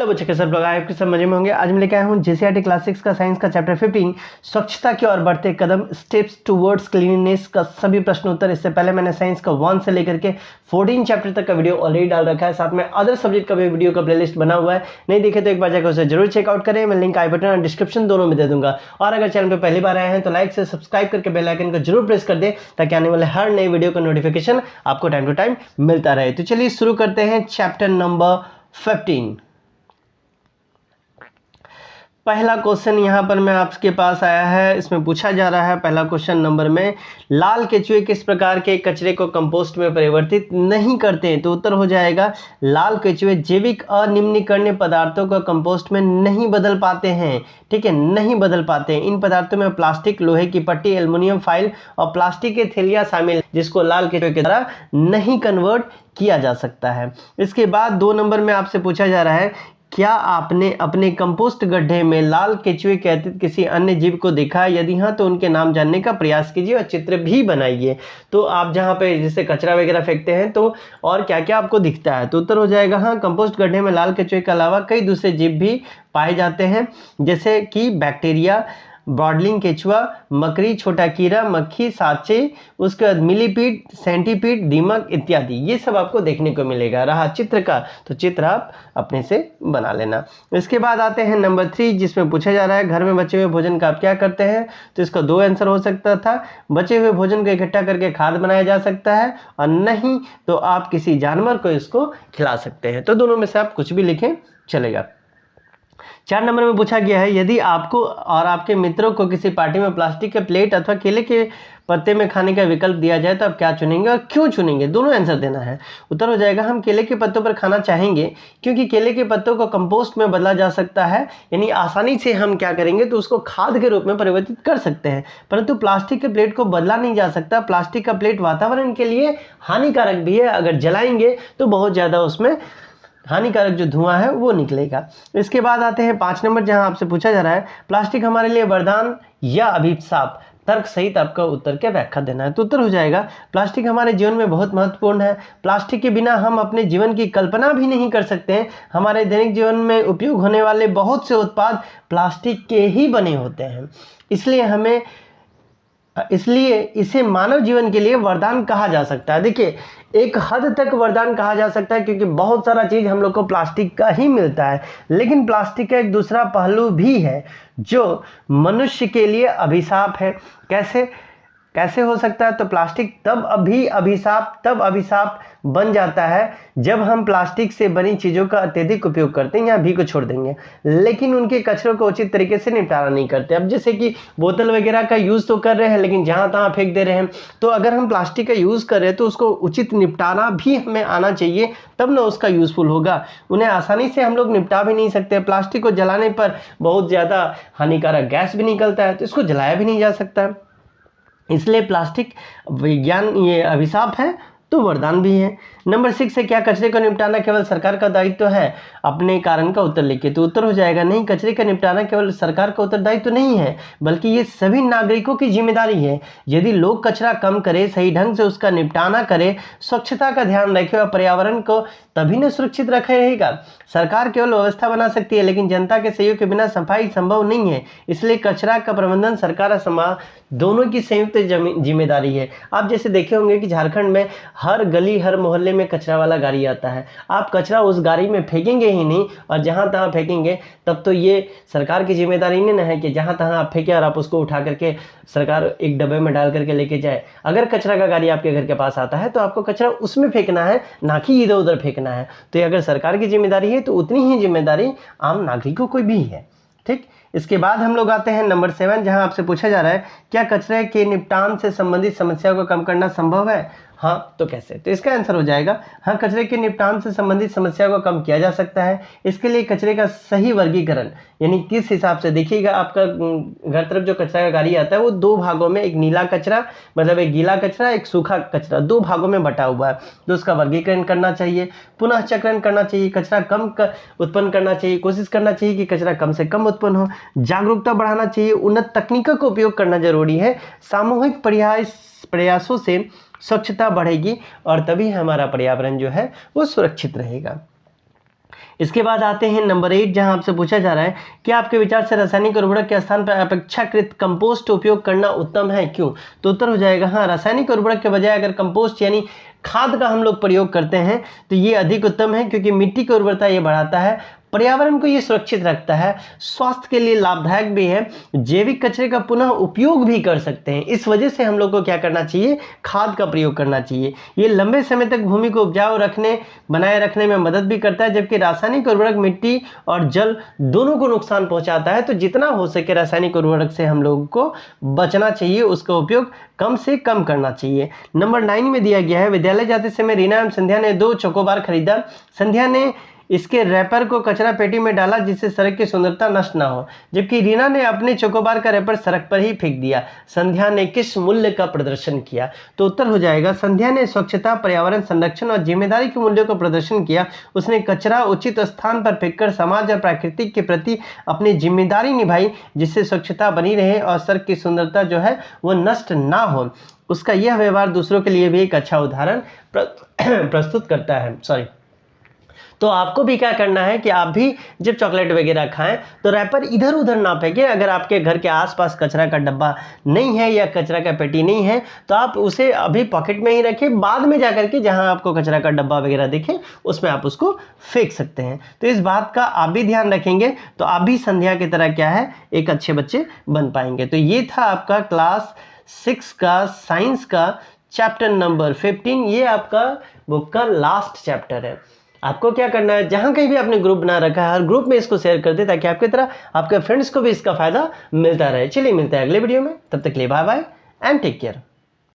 Hello बच्चे, कैसे लोग आपके सब मजे में होंगे। आज मैं लेकर आया हूँ जेसीईआरटी क्लास 6 का साइंस का चैप्टर 15 स्वच्छता की ओर बढ़ते कदम स्टेप्स टुवर्ड्स क्लीनलीनेस का सभी प्रश्न उत्तर। इससे पहले मैंने साइंस का 1 से लेकर के 14 चैप्टर तक का वीडियो ऑलरेडी डाल रखा है, साथ में अदर सब्जेक्ट का भी वीडियो का प्लेलिस्ट बना हुआ है। नहीं देखे तो एक बार जाकर उसे जरूर चेकआउट करें। मैं लिंक आई बटन और डिस्क्रिप्शन दोनों में दे दूंगा। और अगर चैनल पर पहली बार आए हैं तो लाइक से सब्सक्राइब करके बेल आइकन को जरूर प्रेस कर दे ताकि आने वाले हर नई वीडियो का नोटिफिकेशन आपको टाइम टू टाइम मिलता रहे। तो चलिए शुरू करते हैं चैप्टर नंबर 15। पहला क्वेश्चन यहाँ पर मैं आपके पास आया है, इसमें पूछा जा रहा है पहला क्वेश्चन नंबर में, लाल केचुए किस प्रकार के कचरे को कंपोस्ट में परिवर्तित नहीं करते हैं। तो उत्तर हो जाएगा लाल केचुए जैविक अनिम्नीकरणीय पदार्थों को कंपोस्ट में नहीं बदल पाते हैं। ठीक है, नहीं बदल पाते हैं। इन पदार्थों में प्लास्टिक, लोहे की पट्टी, एल्युमिनियम फॉइल और प्लास्टिक के थैलियाँ शामिल है, जिसको लाल केचुए के द्वारा नहीं कन्वर्ट किया जा सकता है। इसके बाद 2 नंबर में आपसे पूछा जा रहा है, क्या आपने अपने कंपोस्ट गड्ढे में लाल केचुए के अतिरिक्त किसी अन्य जीव को देखा है? यदि हाँ तो उनके नाम जानने का प्रयास कीजिए और चित्र भी बनाइए। तो आप जहाँ पे जैसे कचरा वगैरह फेंकते हैं तो और क्या क्या आपको दिखता है? तो उत्तर हो जाएगा हाँ, कंपोस्ट गड्ढे में लाल केचुए के अलावा कई दूसरे जीव भी पाए जाते हैं, जैसे कि बैक्टीरिया, ब्रॉडलिंग केचुआ, मकड़ी, छोटा कीड़ा, मक्खी, साँचे, उसके बाद मिलीपीड, सेंटीपीड, दीमक इत्यादि। ये सब आपको देखने को मिलेगा। रहा चित्र का, तो चित्र आप अपने से बना लेना। इसके बाद आते हैं नंबर 3, जिसमें पूछा जा रहा है घर में बचे हुए भोजन का आप क्या करते हैं। तो इसका 2 आंसर हो सकता था। बचे हुए भोजन को इकट्ठा करके खाद बनाया जा सकता है, और नहीं तो आप किसी जानवर को इसको खिला सकते हैं। तो दोनों में से आप कुछ भी लिखें चलेगा। 4 नंबर में पूछा गया है, यदि आपको और आपके मित्रों को किसी पार्टी में प्लास्टिक के प्लेट अथवा केले के पत्ते में खाने का विकल्प दिया जाए तो आप क्या चुनेंगे और क्यों चुनेंगे? दोनों आंसर देना है। उत्तर हो जाएगा हम केले के पत्तों पर खाना चाहेंगे, क्योंकि केले के पत्तों को कंपोस्ट में बदला जा सकता है, यानी आसानी से हम क्या करेंगे तो उसको खाद के रूप में परिवर्तित कर सकते हैं। परंतु प्लास्टिक के प्लेट को बदला नहीं जा सकता। प्लास्टिक का प्लेट वातावरण के लिए हानिकारक भी है, अगर जलाएंगे तो बहुत ज़्यादा उसमें हानिकारक जो धुआं है वो निकलेगा। इसके बाद आते हैं 5 नंबर, जहां आपसे पूछा जा रहा है प्लास्टिक हमारे लिए वरदान या अभिशाप। तर्क सहित आपका उत्तर क्या व्याख्या देना है। तो उत्तर हो जाएगा प्लास्टिक हमारे जीवन में बहुत महत्वपूर्ण है। प्लास्टिक के बिना हम अपने जीवन की कल्पना भी नहीं कर सकते हैं। हमारे दैनिक जीवन में उपयोग होने वाले बहुत से उत्पाद प्लास्टिक के ही बने होते हैं, इसलिए इसे मानव जीवन के लिए वरदान कहा जा सकता है। देखिए, एक हद तक वरदान कहा जा सकता है, क्योंकि बहुत सारा चीज़ हम लोग को प्लास्टिक का ही मिलता है। लेकिन प्लास्टिक का एक दूसरा पहलू भी है जो मनुष्य के लिए अभिशाप है। कैसे हो सकता है? तो प्लास्टिक तब अभिशाप बन जाता है जब हम प्लास्टिक से बनी चीज़ों का अत्यधिक उपयोग करते हैं या भी को छोड़ देंगे, लेकिन उनके कचरों को उचित तरीके से निपटारा नहीं करते। अब जैसे कि बोतल वगैरह का यूज़ तो कर रहे हैं, लेकिन जहाँ तहाँ फेंक दे रहे हैं। तो अगर हम प्लास्टिक का यूज़ कर रहे हैं तो उसको उचित निपटारा भी हमें आना चाहिए, तब ना उसका यूज़फुल होगा। उन्हें आसानी से हम लोग निपटा भी नहीं सकते। प्लास्टिक को जलाने पर बहुत ज़्यादा हानिकारक गैस भी निकलता है, तो इसको जलाया भी नहीं जा सकता। इसलिए प्लास्टिक विज्ञान ये अभिशाप है तो वरदान भी है। नंबर 6 है, क्या कचरे को निपटाना केवल सरकार का दायित्व है? अपने कारण का उत्तर लिखिए। तो उत्तर हो जाएगा नहीं, कचरे का निपटाना केवल सरकार का उत्तरदायित्व नहीं है, बल्कि ये सभी नागरिकों की जिम्मेदारी है। यदि लोग कचरा कम करें, सही ढंग से उसका निपटाना करें, स्वच्छता का ध्यान रखें और पर्यावरण को तभी न सुरक्षित रखा रहेगा। सरकार केवल व्यवस्था बना सकती है, लेकिन जनता के सहयोग के बिना सफाई संभव नहीं है। इसलिए कचरा का प्रबंधन सरकार और समाज दोनों की संयुक्त जिम्मेदारी है। आप जैसे देखे होंगे कि झारखंड में हर गली हर मोहल्ले में कचरा वाला गाड़ी आता है। आप कचरा उस गाड़ी में फेंकेंगे ही नहीं और जहाँ तहाँ फेंकेंगे, तब तो ये सरकार की जिम्मेदारी नहीं ना है कि जहाँ तहाँ आप फेंके और आप उसको उठा करके सरकार एक डब्बे में डाल करके लेके जाए। अगर कचरा का गाड़ी आपके घर के पास आता है तो आपको कचरा उसमें फेंकना है, ना कि इधर उधर फेंकना है। तो ये अगर सरकार की जिम्मेदारी है तो उतनी ही जिम्मेदारी आम नागरिकों को भी है। ठीक, इसके बाद हम लोग आते हैं नंबर 7, जहां आपसे पूछा जा रहा है क्या कचरे के निपटान से संबंधित समस्या को कम करना संभव है? हाँ तो कैसे? तो इसका आंसर हो जाएगा हाँ, कचरे के निपटान से संबंधित समस्या को कम किया जा सकता है। इसके लिए कचरे का सही वर्गीकरण, यानी किस हिसाब से, देखिएगा आपका घर तरफ जो कचरा का गाड़ी आता है वो 2 भागों में, एक नीला कचरा मतलब एक गीला कचरा, एक सूखा कचरा, 2 भागों में बटा हुआ है। तो उसका वर्गीकरण करना चाहिए, पुनः चक्रण करना चाहिए, कचरा कम उत्पन्न करना चाहिए, कोशिश करना चाहिए कि कचरा कम से कम उत्पन्न हो, जागरूकता बढ़ाना चाहिए, उन्नत तकनीकों का उपयोग करना जरूरी है। सामूहिक प्रयासों से स्वच्छता बढ़ेगी और तभी हमारा पर्यावरण जो है वो सुरक्षित रहेगा। इसके बाद आते हैं नंबर 8, जहां आपसे पूछा जा रहा है कि आपके विचार से रासायनिक उर्वरक के स्थान पर अपेक्षाकृत कंपोस्ट उपयोग करना उत्तम है, क्यों? तो उत्तर हो जाएगा हाँ, रासायनिक उर्वरक के बजाय अगर कंपोस्ट यानी खाद का हम लोग प्रयोग करते हैं तो ये अधिक उत्तम है, क्योंकि मिट्टी की उर्वरता ये बढ़ाता है, पर्यावरण को ये सुरक्षित रखता है, स्वास्थ्य के लिए लाभदायक भी है, जैविक कचरे का पुनः उपयोग भी कर सकते हैं। इस वजह से हम लोग को क्या करना चाहिए, खाद का प्रयोग करना चाहिए। ये लंबे समय तक भूमि को उपजाऊ बनाए रखने में मदद भी करता है, जबकि रासायनिक उर्वरक मिट्टी और जल दोनों को नुकसान पहुंचाता है। तो जितना हो सके रासायनिक उर्वरक से हम लोगों को बचना चाहिए, उसका उपयोग कम से कम करना चाहिए। नंबर 9 में दिया गया है, विद्यालय जाते समय रीना एवं संध्या ने 2 चोकोबार खरीदा। संध्या ने इसके रैपर को कचरा पेटी में डाला जिससे सड़क की सुंदरता नष्ट ना हो, जबकि रीना ने अपने चोकोबार का रैपर सड़क पर ही फेंक दिया। संध्या ने किस मूल्य का प्रदर्शन किया? तो उत्तर हो जाएगा संध्या ने स्वच्छता, पर्यावरण संरक्षण और जिम्मेदारी के मूल्यों का प्रदर्शन किया। उसने कचरा उचित स्थान पर फेंककर समाज और प्रकृति के प्रति अपनी जिम्मेदारी निभाई, जिससे स्वच्छता बनी रहे और सड़क की सुंदरता जो है वो नष्ट ना हो। उसका यह व्यवहार दूसरों के लिए भी एक अच्छा उदाहरण प्रस्तुत करता है। तो आपको भी क्या करना है कि आप भी जब चॉकलेट वगैरह खाएं तो रैपर इधर उधर ना फेंकें। अगर आपके घर के आसपास कचरा का डब्बा नहीं है या कचरा का पेटी नहीं है तो आप उसे अभी पॉकेट में ही रखें, बाद में जाकर के जहां आपको कचरा का डब्बा वगैरह दिखे उसमें आप उसको फेंक सकते हैं। तो इस बात का आप भी ध्यान रखेंगे तो आप भी संध्या की तरह क्या है, एक अच्छे बच्चे बन पाएंगे। तो ये था आपका क्लास 6 का साइंस का चैप्टर नंबर 15। ये आपका बुक का लास्ट चैप्टर है। आपको क्या करना है, जहां कहीं भी आपने ग्रुप बना रखा है हर ग्रुप में इसको शेयर कर दे ताकि आपकी तरह आपके फ्रेंड्स को भी इसका फायदा मिलता रहे। चलिए मिलते हैं अगले वीडियो में, तब तक के लिए bye bye and take care.